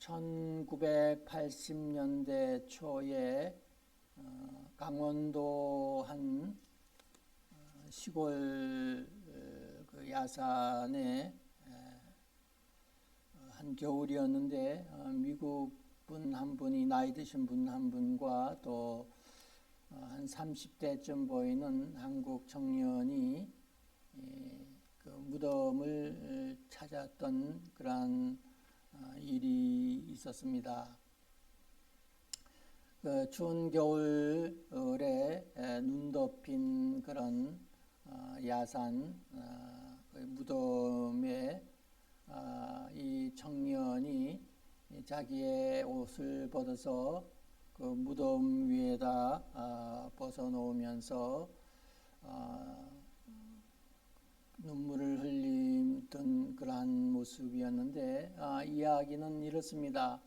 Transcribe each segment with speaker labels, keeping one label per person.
Speaker 1: 1980년대 초에 강원도 한 시골 그 야산에 한 겨울이었는데 미국 분 한 분이 나이 드신 분 한 분과 또 한 30대쯤 보이는 한국 청년이 그 무덤을 찾았던 그러한 일이 있었습니다. 그 추운 겨울에 눈 덮인 그런 야산 그 무덤에 이 청년이 자기의 옷을 벗어서 그 무덤 위에다 벗어놓으면서 눈물을 흘리던 그러한 모습이었는데 이야기는 이렇습니다.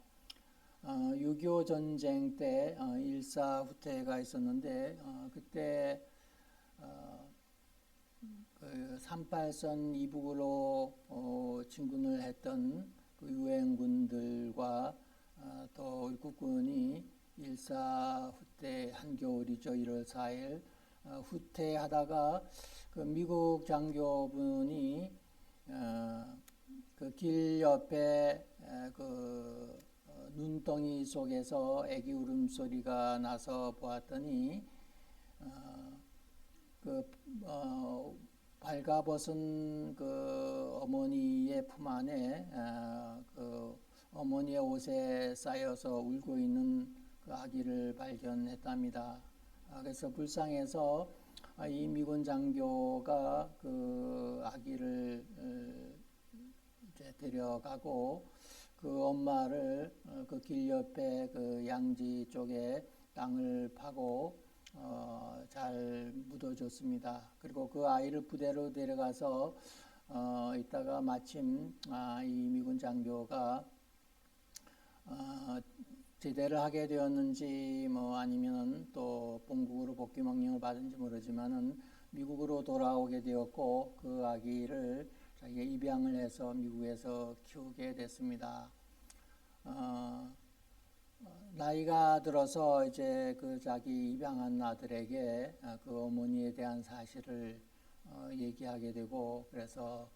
Speaker 1: 6.25 전쟁 때 일사후퇴가 있었는데 그때 그 38선 이북으로 진군을 했던 그 유엔군들과 또 우리 국군이 일사후퇴 한겨울이죠. 1월 4일 후퇴하다가 그 미국 장교분이 그 길 옆에 그 눈덩이 속에서 애기 울음소리가 나서 보았더니 발가벗은 그 어머니의 품 안에 그 어머니의 옷에 쌓여서 울고 있는 그 아기를 발견했답니다. 그래서 불쌍해서 이 미군 장교가 그 아기를 이제 데려가고 그 엄마를 그 길 옆에 그 양지 쪽에 땅을 파고 잘 묻어줬습니다. 그리고 그 아이를 부대로 데려가서 이따가 마침 이 미군 장교가 제대를 하게 되었는지 뭐 아니면 또 본국으로 복귀 명령을 받은지 모르지만은 미국으로 돌아오게 되었고 그 아기를 자기가 입양을 해서 미국에서 키우게 됐습니다. 나이가 들어서 이제 그 자기 입양한 아들에게 그 어머니에 대한 사실을 얘기하게 되고 그래서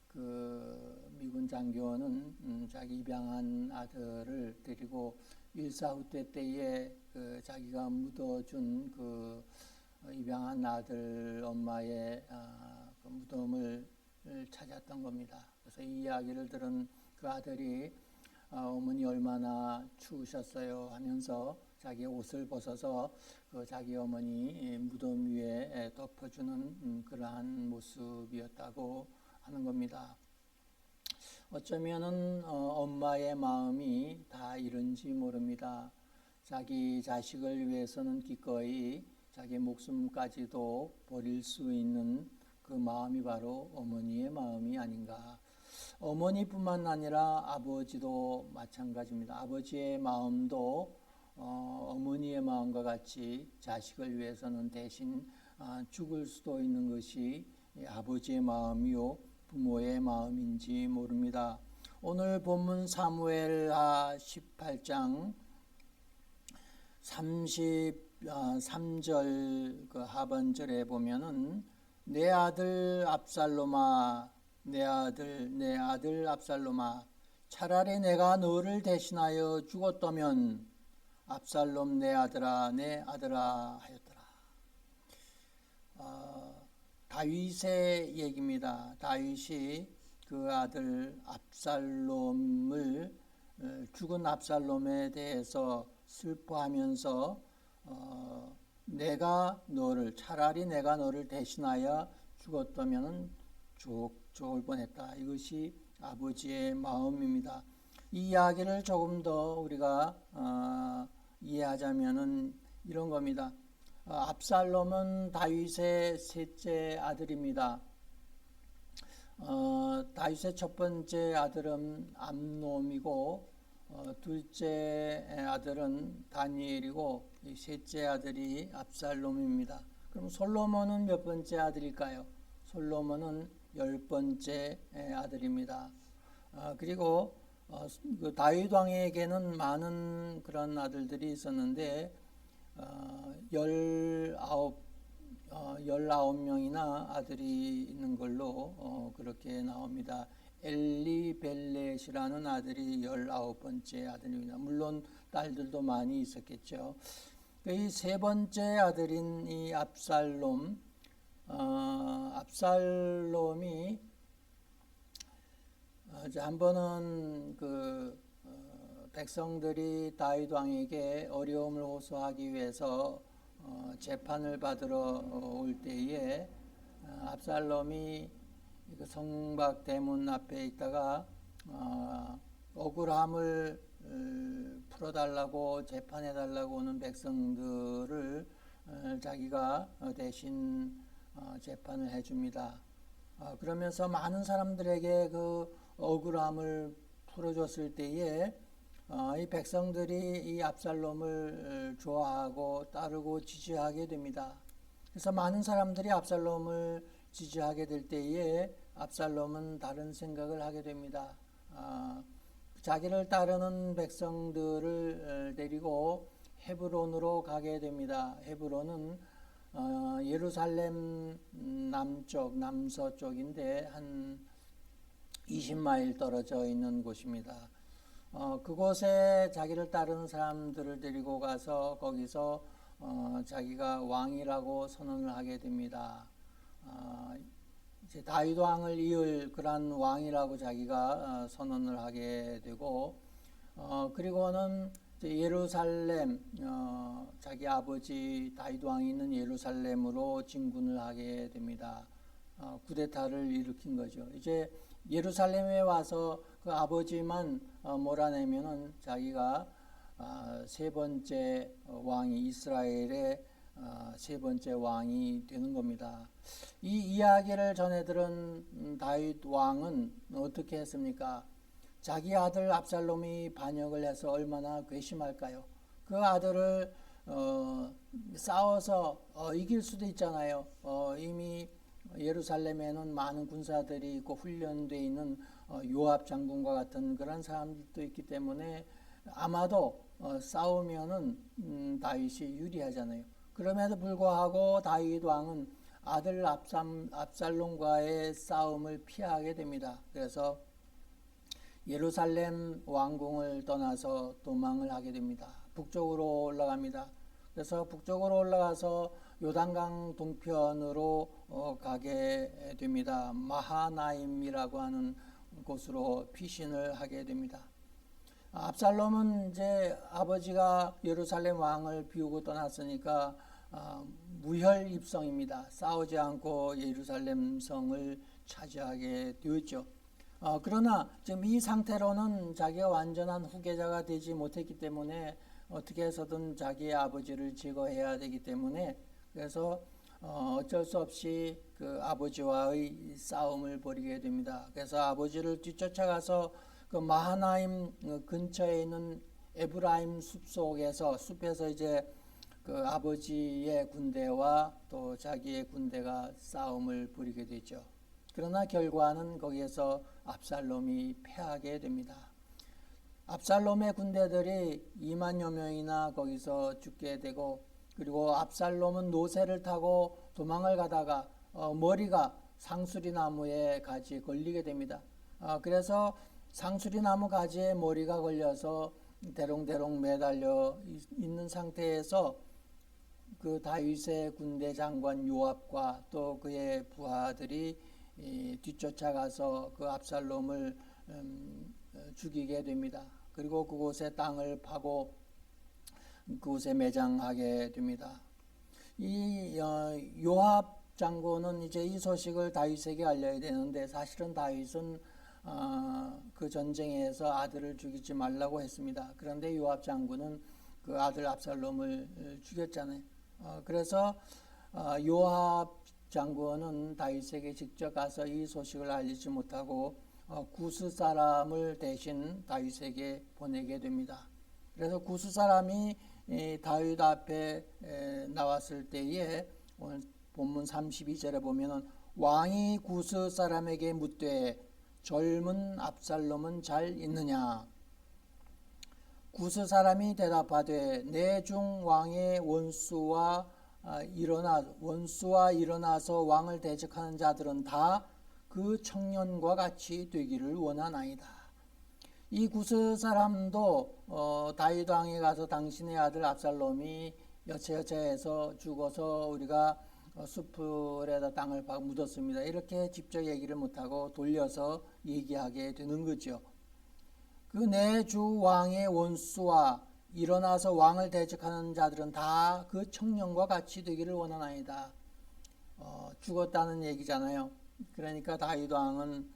Speaker 1: 그 미군 장교는 자기 입양한 아들을 데리고 일사후퇴 때에 그 자기가 묻어준 그 입양한 아들 엄마의 그 무덤을 찾았던 겁니다. 그래서 이 이야기를 들은 그 아들이 어머니 얼마나 추우셨어요 하면서 자기 옷을 벗어서 그 자기 어머니 무덤 위에 덮어주는 그러한 모습이었다고 하는 겁니다. 어쩌면은 엄마의 마음이 다 이런지 모릅니다. 자기 자식을 위해서는 기꺼이 자기 목숨까지도 버릴 수 있는 그 마음이 바로 어머니의 마음이 아닌가. 어머니뿐만 아니라 아버지도 마찬가지입니다. 아버지의 마음도 어머니의 마음과 같이 자식을 위해서는 대신 죽을 수도 있는 것이 아버지의 마음이요 부모의 마음인지 모릅니다. 오늘 본문 사무엘하 18장 33절 그 하반절에 보면은 내 아들 압살롬아 내 아들 압살롬아 차라리 내가 너를 대신하여 죽었다면 압살롬 내 아들아 하였더라. 다윗의 얘기입니다. 다윗이 그 아들 압살롬을 죽은 압살롬에 대해서 슬퍼하면서 차라리 내가 너를 대신하여 죽었다면 좋을 뻔했다. 이것이 아버지의 마음입니다. 이 이야기를 조금 더 우리가 이해하자면은 이런 겁니다. 압살롬은 다윗의 셋째 아들입니다. 다윗의 첫 번째 아들은 암놈이고 둘째 아들은 다니엘이고 셋째 아들이 압살롬입니다. 그럼 솔로몬은 몇 번째 아들일까요? 솔로몬은 10번째 아들입니다. 그리고 그 다윗 왕에게는 많은 그런 아들들이 있었는데 19명이나 아들이 있는 걸로 그렇게 나옵니다. 엘리벨렛이라는 아들이 19번째 아들입니다. 물론 딸들도 많이 있었겠죠. 이 세 번째 아들인 이 압살롬이 한 번은 백성들이 다윗 왕에게 어려움을 호소하기 위해서 재판을 받으러 올 때에 압살롬이 그 성박 대문 앞에 있다가 억울함을 풀어달라고 재판해달라고 오는 백성들을 자기가 대신 재판을 해줍니다. 그러면서 많은 사람들에게 그 억울함을 풀어줬을 때에 이 백성들이 이 압살롬을 좋아하고 따르고 지지하게 됩니다. 그래서 많은 사람들이 압살롬을 지지하게 될 때에 압살롬은 다른 생각을 하게 됩니다. 자기를 따르는 백성들을 데리고 헤브론으로 가게 됩니다. 헤브론은 예루살렘 남서쪽인데 한 20마일 떨어져 있는 곳입니다. 그곳에 자기를 따르는 사람들을 데리고 가서 거기서 자기가 왕이라고 선언을 하게 됩니다. 이제 다윗 왕을 이을 그런 왕이라고 자기가 선언을 하게 되고 그리고는 예루살렘 자기 아버지 다윗 왕이 있는 예루살렘으로 진군을 하게 됩니다. 쿠데타를 일으킨 거죠. 이제 예루살렘에 와서 그 아버지만 몰아내면은 자기가 세 번째 왕이 이스라엘의 세 번째 왕이 되는 겁니다. 이 이야기를 전해 들은 다윗 왕은 어떻게 했습니까? 자기 아들 압살롬이 반역을 해서 얼마나 괘씸할까요? 그 아들을 싸워서 이길 수도 있잖아요. 이미 예루살렘에는 많은 군사들이 있고 훈련되어 있는 요압 장군과 같은 그런 사람들도 있기 때문에 아마도 싸우면은 다윗이 유리하잖아요. 그럼에도 불구하고 다윗 왕은 아들 압살롬과의 싸움을 피하게 됩니다. 그래서 예루살렘 왕궁을 떠나서 도망을 하게 됩니다. 북쪽으로 올라갑니다. 그래서 북쪽으로 올라가서 요단강 동편으로 가게 됩니다. 마하나임이라고 하는 곳으로 피신을 하게 됩니다. 압살롬은 이제 아버지가 예루살렘 왕을 비우고 떠났으니까 무혈 입성입니다. 싸우지 않고 예루살렘 성을 차지하게 되었죠. 그러나 지금 이 상태로는 자기가 완전한 후계자가 되지 못했기 때문에 어떻게 해서든 자기의 아버지를 제거해야 되기 때문에 그래서 어쩔 수 없이 그 아버지와의 싸움을 벌이게 됩니다. 그래서 아버지를 뒤쫓아가서 그 마하나임 근처에 있는 에브라임 숲에서 이제 그 아버지의 군대와 또 자기의 군대가 싸움을 벌이게 되죠. 그러나 결과는 거기에서 압살롬이 패하게 됩니다. 압살롬의 군대들이 2만여 명이나 거기서 죽게 되고 그리고 압살롬은 노새를 타고 도망을 가다가 머리가 상수리나무의 가지에 걸리게 됩니다. 그래서 상수리나무 가지에 머리가 걸려서 대롱대롱 매달려 있는 상태에서 그 다윗의 군대 장관 요압과 또 그의 부하들이 뒤쫓아가서 그 압살롬을 죽이게 됩니다. 그리고 그곳에 땅을 파고 그곳에 매장하게 됩니다. 이 요압 장군은 이제 이 소식을 다윗에게 알려야 되는데 사실은 다윗은 그 전쟁에서 아들을 죽이지 말라고 했습니다. 그런데 요압 장군은 그 아들 압살롬을 죽였잖아요. 그래서 요압 장군은 다윗에게 직접 가서 이 소식을 알리지 못하고 구스 사람을 대신 다윗에게 보내게 됩니다. 그래서 구스 사람이 다윗 앞에 나왔을 때에 오늘 본문 32절에 보면은 왕이 구스 사람에게 묻되 젊은 압살롬은 잘 있느냐? 구스 사람이 대답하되 내 중 왕의 원수와 일어나서 왕을 대적하는 자들은 다 그 청년과 같이 되기를 원하나이다. 이 구스 사람도 다윗 왕에 가서 당신의 아들 압살롬이 여차여차해서 죽어서 우리가 숲풀에다 땅을 묻었습니다. 이렇게 직접 얘기를 못하고 돌려서 얘기하게 되는 거죠. 그 내 주 왕의 원수와 일어나서 왕을 대적하는 자들은 다 그 청년과 같이 되기를 원하나이다. 죽었다는 얘기잖아요. 그러니까 다윗 왕은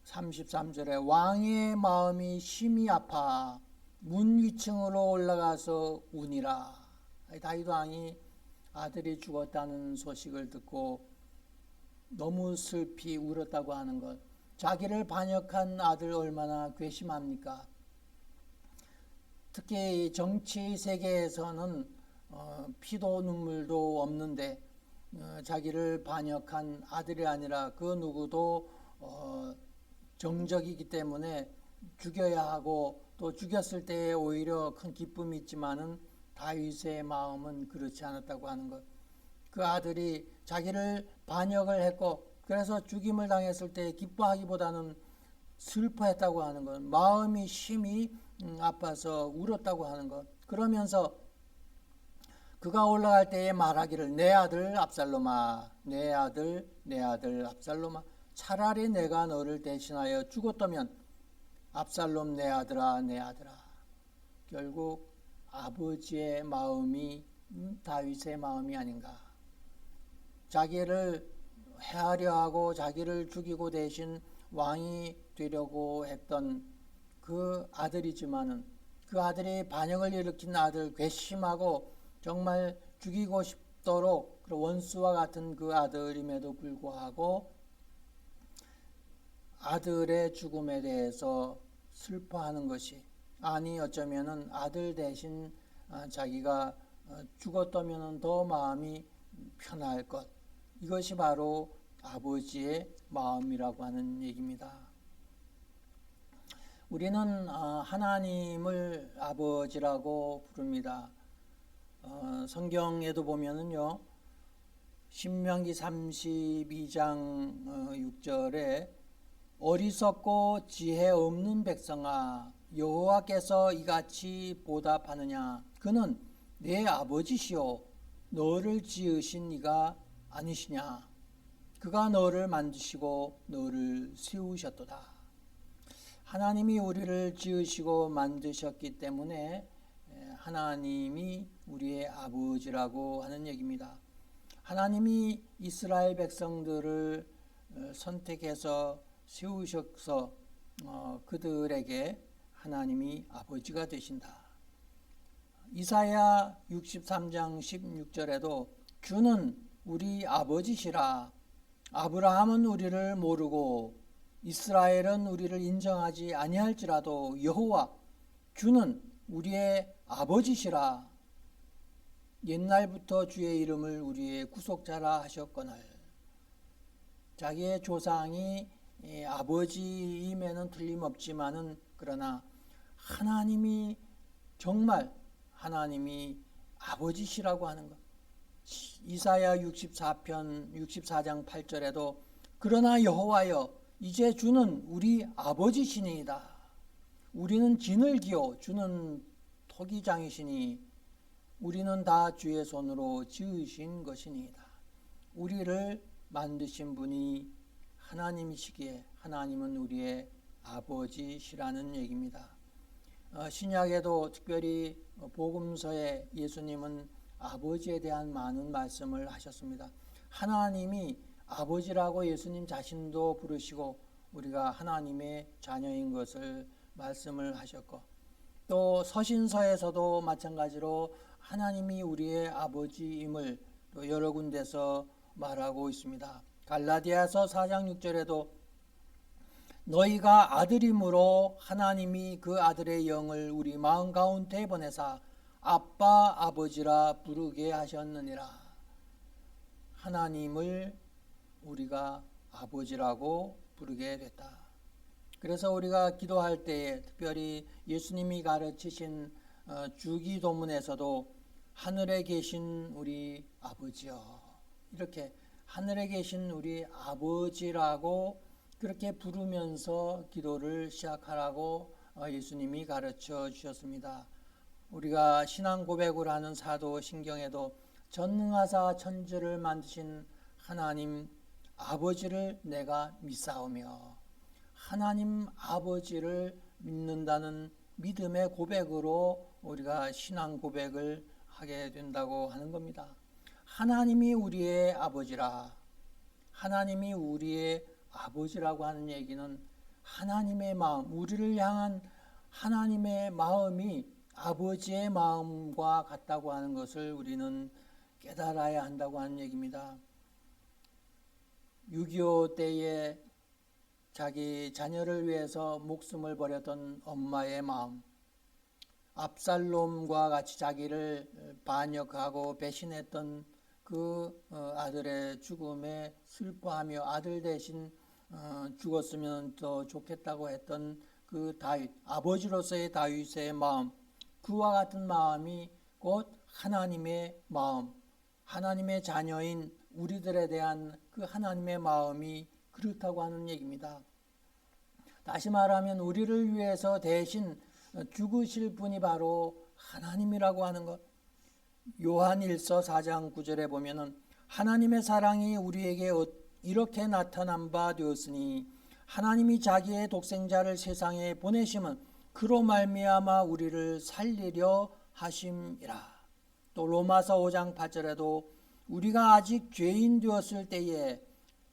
Speaker 1: 33절에 왕의 마음이 심히 아파 문 위층으로 올라가서 우니라. 다윗 왕이 아들이 죽었다는 소식을 듣고 너무 슬피 울었다고 하는 것. 자기를 반역한 아들 얼마나 괘씸합니까? 특히 정치 세계에서는 피도 눈물도 없는데 자기를 반역한 아들이 아니라 그 누구도 정적이기 때문에 죽여야 하고 또 죽였을 때에 오히려 큰 기쁨이 있지만은 다윗의 마음은 그렇지 않았다고 하는 것. 그 아들이 자기를 반역을 했고 그래서 죽임을 당했을 때 기뻐하기보다는 슬퍼했다고 하는 것. 마음이 심히 아파서 울었다고 하는 것. 그러면서 그가 올라갈 때에 말하기를 내 아들 압살롬아, 내 아들 압살롬아, 차라리 내가 너를 대신하여 죽었다면 압살롬 내 아들아, 내 아들아. 결국 아버지의 마음이 다윗의 마음이 아닌가. 자기를 해하려 하고 자기를 죽이고 대신 왕이 되려고 했던 그 아들이지만은 그 아들이 반역을 일으킨 아들, 괘씸하고 정말 죽이고 싶도록 원수와 같은 그 아들임에도 불구하고 아들의 죽음에 대해서 슬퍼하는 것이 아니 어쩌면은 아들 대신 자기가 죽었다면 더 마음이 편할 것. 이것이 바로 아버지의 마음이라고 하는 얘기입니다. 우리는 하나님을 아버지라고 부릅니다. 성경에도 보면은요, 신명기 32장 6절에 어리석고 지혜 없는 백성아 여호와께서 이같이 보답하느냐 그는 내 아버지시오 너를 지으신 이가 아니시냐 그가 너를 만드시고 너를 세우셨도다. 하나님이 우리를 지으시고 만드셨기 때문에 하나님이 우리의 아버지라고 하는 얘기입니다. 하나님이 이스라엘 백성들을 선택해서 세우셔서 그들에게 하나님이 아버지가 되신다. 이사야 63장 16절에도 주는 우리 아버지시라. 아브라함은 우리를 모르고 이스라엘은 우리를 인정하지 아니할지라도 여호와 주는 우리의 아버지시라. 옛날부터 주의 이름을 우리의 구속자라 하셨거늘. 자기의 조상이 아버지임에는 틀림없지만은 그러나 하나님이 정말 하나님이 아버지시라고 하는 것. 이사야 64장 8절에도 그러나 여호와여 이제 주는 우리 아버지시니이다. 우리는 진을기요 주는 토기장이시니 우리는 다 주의 손으로 지으신 것이니이다. 우리를 만드신 분이 하나님이시기에 하나님은 우리의 아버지시라는 얘기입니다. 신약에도 특별히 복음서에 예수님은 아버지에 대한 많은 말씀을 하셨습니다. 하나님이 아버지라고 예수님 자신도 부르시고 우리가 하나님의 자녀인 것을 말씀을 하셨고 또 서신서에서도 마찬가지로 하나님이 우리의 아버지임을 또 여러 군데서 말하고 있습니다. 갈라디아서 4장 6절에도 너희가 아들임으로 하나님이 그 아들의 영을 우리 마음 가운데 보내사 아빠 아버지라 부르게 하셨느니라. 하나님을 우리가 아버지라고 부르게 됐다. 그래서 우리가 기도할 때에 특별히 예수님이 가르치신 주기도문에서도 하늘에 계신 우리 아버지여, 이렇게 하늘에 계신 우리 아버지라고 그렇게 부르면서 기도를 시작하라고 예수님이 가르쳐 주셨습니다. 우리가 신앙 고백을 하는 사도신경에도 전능하사 천지를 만드신 하나님 아버지를 내가 믿사오며, 하나님 아버지를 믿는다는 믿음의 고백으로 우리가 신앙 고백을 하게 된다고 하는 겁니다. 하나님이 우리의 아버지라. 하나님이 우리의 아버지라고 하는 얘기는 하나님의 마음, 우리를 향한 하나님의 마음이 아버지의 마음과 같다고 하는 것을 우리는 깨달아야 한다고 하는 얘기입니다. 6.25 때에 자기 자녀를 위해서 목숨을 버렸던 엄마의 마음, 압살롬과 같이 자기를 반역하고 배신했던 그 아들의 죽음에 슬퍼하며 아들 대신 죽었으면 더 좋겠다고 했던 그 다윗, 아버지로서의 다윗의 마음, 그와 같은 마음이 곧 하나님의 마음, 하나님의 자녀인 우리들에 대한 그 하나님의 마음이 그렇다고 하는 얘기입니다. 다시 말하면 우리를 위해서 대신 죽으실 분이 바로 하나님이라고 하는 것. 요한일서 4장 9절에 보면은 하나님의 사랑이 우리에게 이렇게 나타난 바 되었으니 하나님이 자기의 독생자를 세상에 보내심은 그로 말미암아 우리를 살리려 하심이라. 또 로마서 5장 8절에도 우리가 아직 죄인 되었을 때에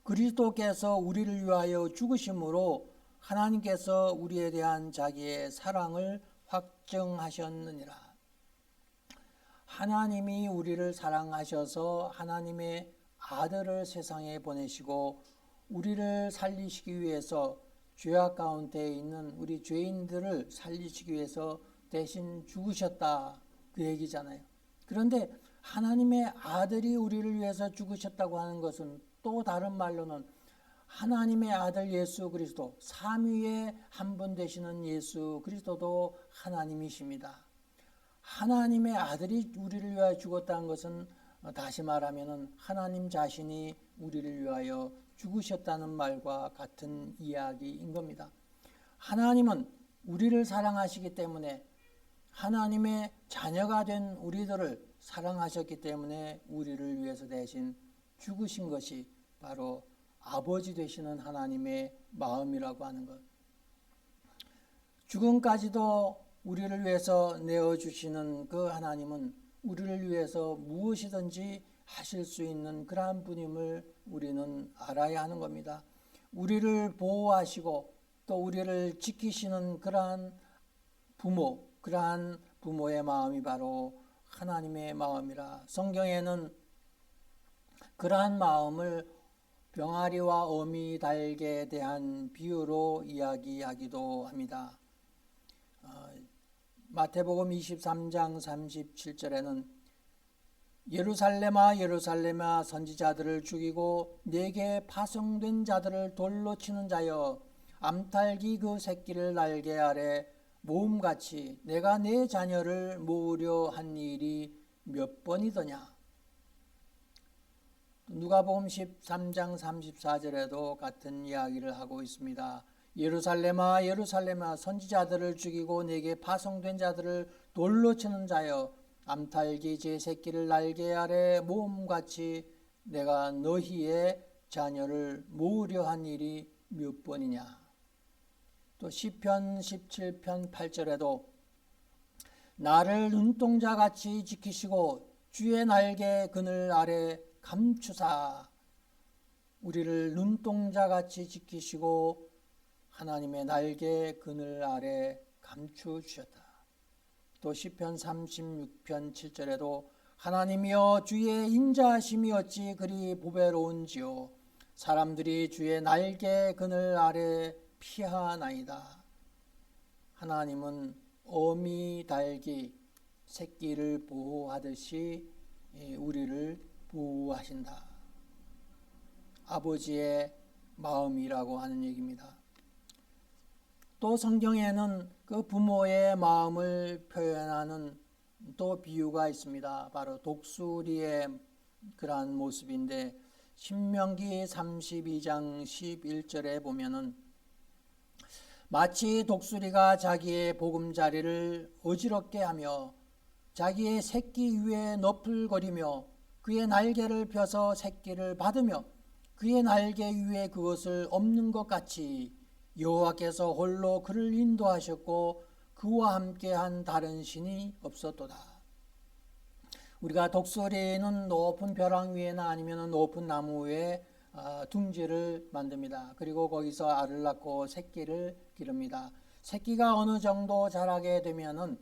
Speaker 1: 그리스도께서 우리를 위하여 죽으심으로 하나님께서 우리에 대한 자기의 사랑을 확증하셨느니라. 하나님이 우리를 사랑하셔서 하나님의 아들을 세상에 보내시고 우리를 살리시기 위해서 죄악 가운데 있는 우리 죄인들을 살리시기 위해서 대신 죽으셨다, 그 얘기잖아요. 그런데 하나님의 아들이 우리를 위해서 죽으셨다고 하는 것은 또 다른 말로는 하나님의 아들 예수 그리스도, 삼위의 한 분 되시는 예수 그리스도도 하나님이십니다. 하나님의 아들이 우리를 위하여 죽었다는 것은 다시 말하면 하나님 자신이 우리를 위하여 죽으셨다는 말과 같은 이야기인 겁니다. 하나님은 우리를 사랑하시기 때문에 하나님의 자녀가 된 우리들을 사랑하셨기 때문에 우리를 위해서 대신 죽으신 것이 바로 아버지 되시는 하나님의 마음이라고 하는 것. 죽음까지도 우리를 위해서 내어주시는 그 하나님은 우리를 위해서 무엇이든지 하실 수 있는 그러한 분임을 우리는 알아야 하는 겁니다. 우리를 보호하시고 또 우리를 지키시는 그러한 부모, 그러한 부모의 마음이 바로 하나님의 마음이라. 성경에는 그러한 마음을 병아리와 어미 달개에 대한 비유로 이야기하기도 합니다. 마태복음 23장 37절에는 예루살렘아 예루살렘아 선지자들을 죽이고 내게 파송된 자들을 돌로 치는 자여, 암탉이 그 새끼를 날개 아래 모음같이 내가 내 자녀를 모으려 한 일이 몇 번이더냐. 누가복음 13장 34절에도 같은 이야기를 하고 있습니다. 예루살렘아 예루살렘아 선지자들을 죽이고 내게 파송된 자들을 돌로 치는 자여, 암탉이 제 새끼를 날개 아래 모음같이 내가 너희의 자녀를 모으려 한 일이 몇 번이냐. 또 시편 17편 8절에도 나를 눈동자같이 지키시고 주의 날개 그늘 아래 감추사, 우리를 눈동자같이 지키시고 하나님의 날개 그늘 아래 감추주셨다. 또 시편 36편 7절에도 하나님이여 주의 인자하심이 어찌 그리 보배로운지요, 사람들이 주의 날개 그늘 아래 피하나이다. 하나님은 어미 닭이 새끼를 보호하듯이 우리를 보호하신다. 아버지의 마음이라고 하는 얘기입니다. 또 성경에는 그 부모의 마음을 표현하는 또 비유가 있습니다. 바로 독수리의 그러한 모습인데 신명기 32장 11절에 보면은 마치 독수리가 자기의 보금자리를 어지럽게 하며 자기의 새끼 위에 너풀거리며 그의 날개를 펴서 새끼를 받으며 그의 날개 위에 그것을 엎는 것 같이 여호와께서 홀로 그를 인도하셨고 그와 함께한 다른 신이 없었도다. 우리가 독수리는 높은 벼랑 위에나 아니면 높은 나무 위에 둥지를 만듭니다. 그리고 거기서 알을 낳고 새끼를 기릅니다. 새끼가 어느 정도 자라게 되면은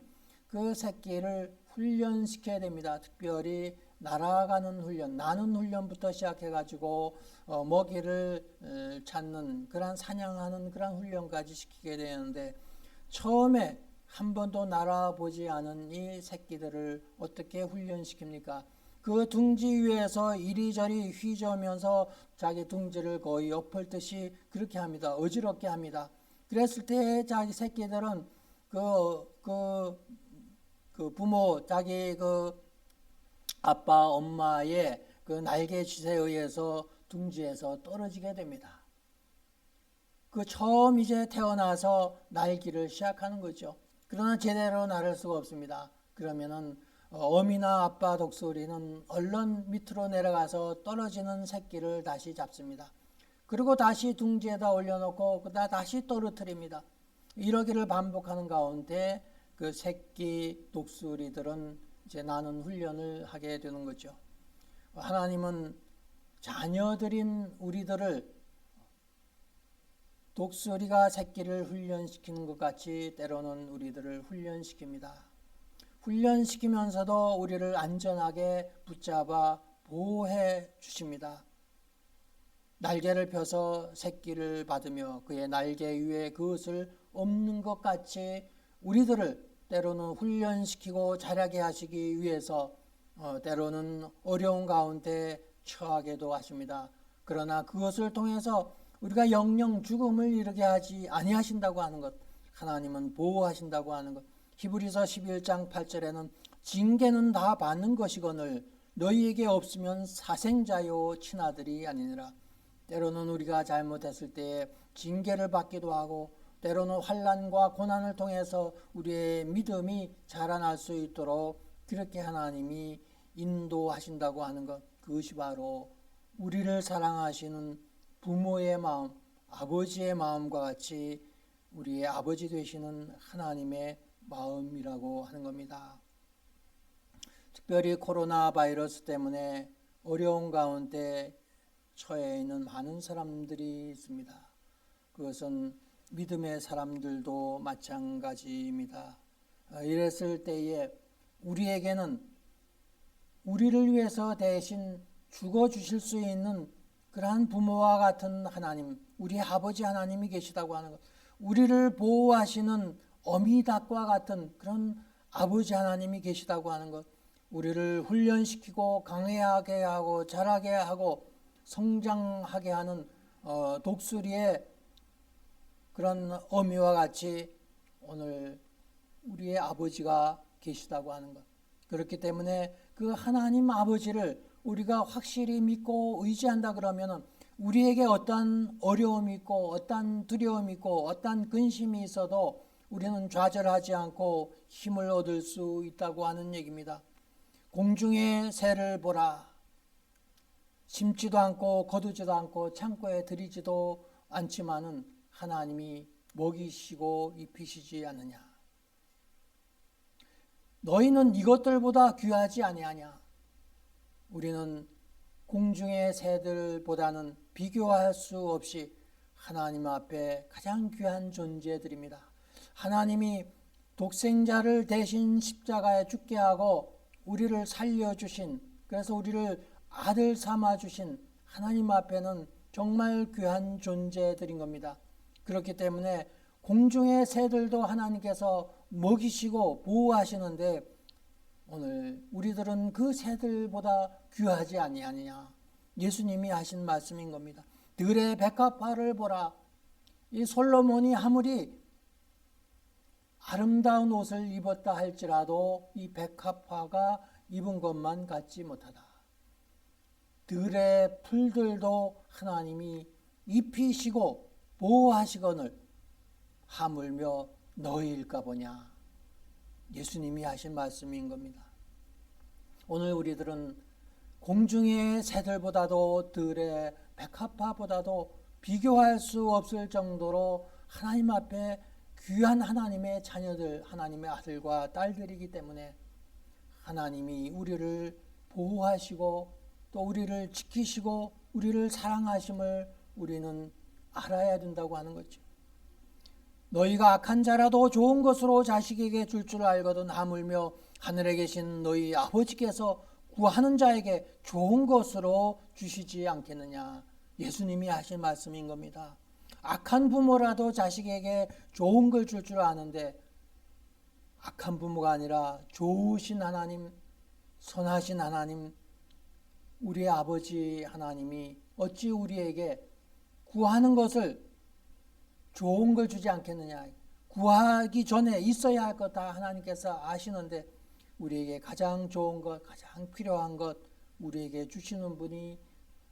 Speaker 1: 그 새끼를 훈련시켜야 됩니다. 특별히 날아가는 훈련, 나는 훈련부터 시작해가지고 먹이를 찾는 그런 사냥하는 그런 훈련까지 시키게 되는데 처음에 한 번도 날아보지 않은 이 새끼들을 어떻게 훈련시킵니까? 그 둥지 위에서 이리저리 휘저으면서 자기 둥지를 거의 엎을듯이 그렇게 합니다. 어지럽게 합니다. 그랬을 때 자기 새끼들은 그 부모, 자기 그 아빠, 엄마의 그 날개 짓에 의해서 둥지에서 떨어지게 됩니다. 그 처음 이제 태어나서 날기를 시작하는 거죠. 그러나 제대로 날을 수가 없습니다. 그러면은 어미나 아빠 독수리는 얼른 밑으로 내려가서 떨어지는 새끼를 다시 잡습니다. 그리고 다시 둥지에다 올려놓고 그다 다시 떨어뜨립니다. 이러기를 반복하는 가운데 그 새끼 독수리들은 이제 나는 훈련을 하게 되는 거죠. 하나님은 자녀들인 우리들을 독수리가 새끼를 훈련시키는 것 같이 때로는 우리들을 훈련시킵니다. 훈련시키면서도 우리를 안전하게 붙잡아 보호해 주십니다. 날개를 펴서 새끼를 받으며 그의 날개 위에 그것을 엎는 것 같이 우리들을 때로는 훈련시키고 자라게 하시기 위해서 때로는 어려운 가운데 처하게도 하십니다. 그러나 그것을 통해서 우리가 영영 죽음을 이르게 하지 아니하신다고 하는 것, 하나님은 보호하신다고 하는 것. 히브리서 11장 8절에는 징계는 다 받는 것이거늘 너희에게 없으면 사생자요 친아들이 아니니라. 때로는 우리가 잘못했을 때에 징계를 받기도 하고 때로는 환난과 고난을 통해서 우리의 믿음이 자라날 수 있도록 그렇게 하나님이 인도하신다고 하는 것, 그것이 바로 우리를 사랑하시는 부모의 마음, 아버지의 마음과 같이 우리의 아버지 되시는 하나님의 마음이라고 하는 겁니다. 특별히 코로나 바이러스 때문에 어려운 가운데 처해 있는 많은 사람들이 있습니다. 그것은 믿음의 사람들도 마찬가지입니다. 이랬을 때에 우리에게는 우리를 위해서 대신 죽어주실 수 있는 그러한 부모와 같은 하나님, 우리 아버지 하나님이 계시다고 하는 것, 우리를 보호하시는 어미닭과 같은 그런 아버지 하나님이 계시다고 하는 것, 우리를 훈련시키고 강해하게 하고 자라게 하고 성장하게 하는 독수리의 그런 어미와 같이 오늘 우리의 아버지가 계시다고 하는 것. 그렇기 때문에 그 하나님 아버지를 우리가 확실히 믿고 의지한다 그러면 우리에게 어떤 어려움이 있고 어떤 두려움이 있고 어떤 근심이 있어도 우리는 좌절하지 않고 힘을 얻을 수 있다고 하는 얘기입니다. 공중의 새를 보라. 심지도 않고 거두지도 않고 창고에 들이지도 않지만은 하나님이 먹이시고 입히시지 않느냐. 너희는 이것들보다 귀하지 아니하냐. 우리는 공중의 새들보다는 비교할 수 없이 하나님 앞에 가장 귀한 존재들입니다. 하나님이 독생자를 대신 십자가에 죽게 하고 우리를 살려주신, 그래서 우리를 아들 삼아주신 하나님 앞에는 정말 귀한 존재들인 겁니다. 그렇기 때문에 공중의 새들도 하나님께서 먹이시고 보호하시는데 오늘 우리들은 그 새들보다 귀하지 아니하느냐. 예수님이 하신 말씀인 겁니다. 들의 백합화를 보라. 이 솔로몬이 아무리 아름다운 옷을 입었다 할지라도 이 백합화가 입은 것만 같지 못하다. 들의 풀들도 하나님이 입히시고 보호하시거늘 하물며 너희일까 보냐. 예수님이 하신 말씀인 겁니다. 오늘 우리들은 공중의 새들보다도 들의 백합화보다도 비교할 수 없을 정도로 하나님 앞에 귀한 하나님의 자녀들, 하나님의 아들과 딸들이기 때문에 하나님이 우리를 보호하시고 또 우리를 지키시고 우리를 사랑하심을 우리는 알아야 된다고 하는 거죠. 너희가 악한 자라도 좋은 것으로 자식에게 줄 줄 알거든 하물며 하늘에 계신 너희 아버지께서 구하는 자에게 좋은 것으로 주시지 않겠느냐. 예수님이 하신 말씀인 겁니다. 악한 부모라도 자식에게 좋은 걸 줄 줄 아는데 악한 부모가 아니라 좋으신 하나님, 선하신 하나님, 우리의 아버지 하나님이 어찌 우리에게 구하는 것을 좋은 걸 주지 않겠느냐. 구하기 전에 있어야 할 것 다 하나님께서 아시는데 우리에게 가장 좋은 것, 가장 필요한 것 우리에게 주시는 분이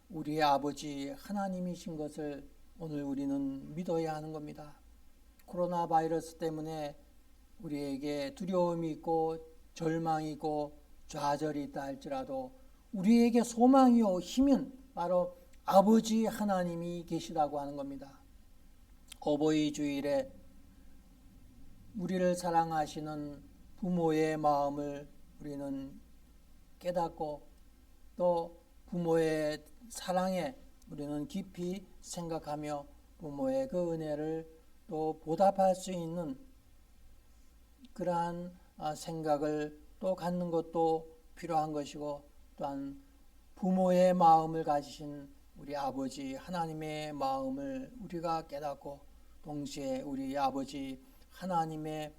Speaker 1: 우리의 아버지 하나님이신 것을 오늘 우리는 믿어야 하는 겁니다. 코로나 바이러스 때문에 우리에게 두려움이 있고 절망이 있고 좌절이 있다 할지라도 우리에게 소망이요 힘은 바로 아버지 하나님이 계시다고 하는 겁니다. 어버이 주일에 우리를 사랑하시는 부모의 마음을 우리는 깨닫고 또 부모의 사랑에 우리는 깊이 생각하며 부모의 그 은혜를 또 보답할 수 있는 그러한 생각을 또 갖는 것도 필요한 것이고 또한 부모의 마음을 가지신 우리 아버지 하나님의 마음을 우리가 깨닫고 동시에 우리 아버지 하나님의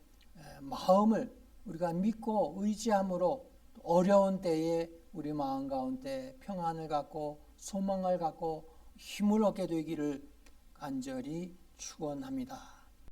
Speaker 1: 마음을 우리가 믿고 의지함으로 어려운 때에 우리 마음 가운데 평안을 갖고 소망을 갖고 힘을 얻게 되기를 간절히 축원합니다.